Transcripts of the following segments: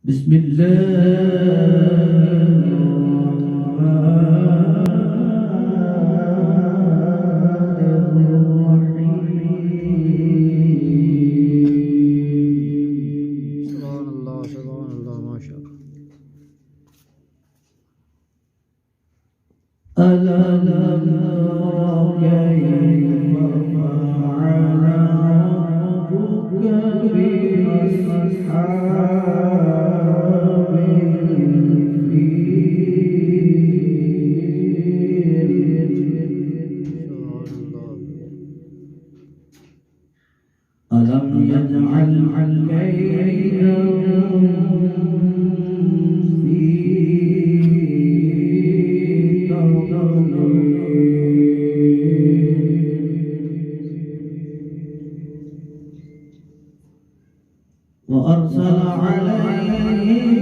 بسم الله سبحان الله سبحان الله ما شاء الله. ألم تر كيف فعل ربك بأصحاب الفيل ألم يجعل كيدهم في تضليل وأرسل عليهم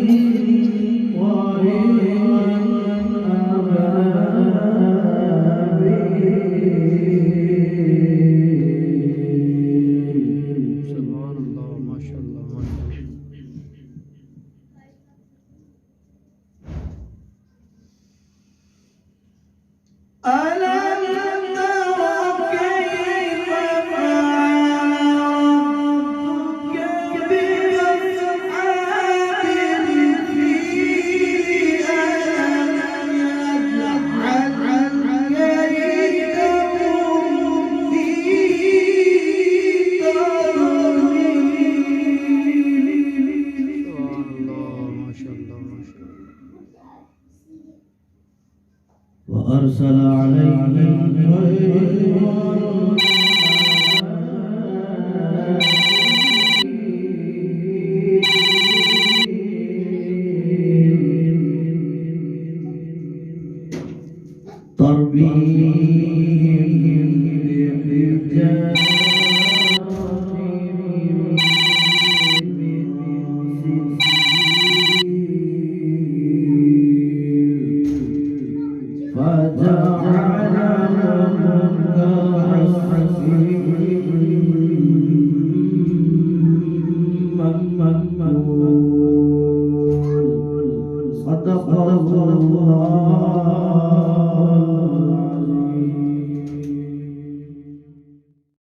طيرا أبابيل سبحان الله ما شاء الله ما شاء الله. ألم تر كيف فعل ربك بأصحاب الفيل ألم يجعل كيدهم في تضليل سبحان الله ما شاء الله ما شاء الله. وأرسل عليهم طيرا ترميهم بحجارة من سجيل فجعلهم كعصف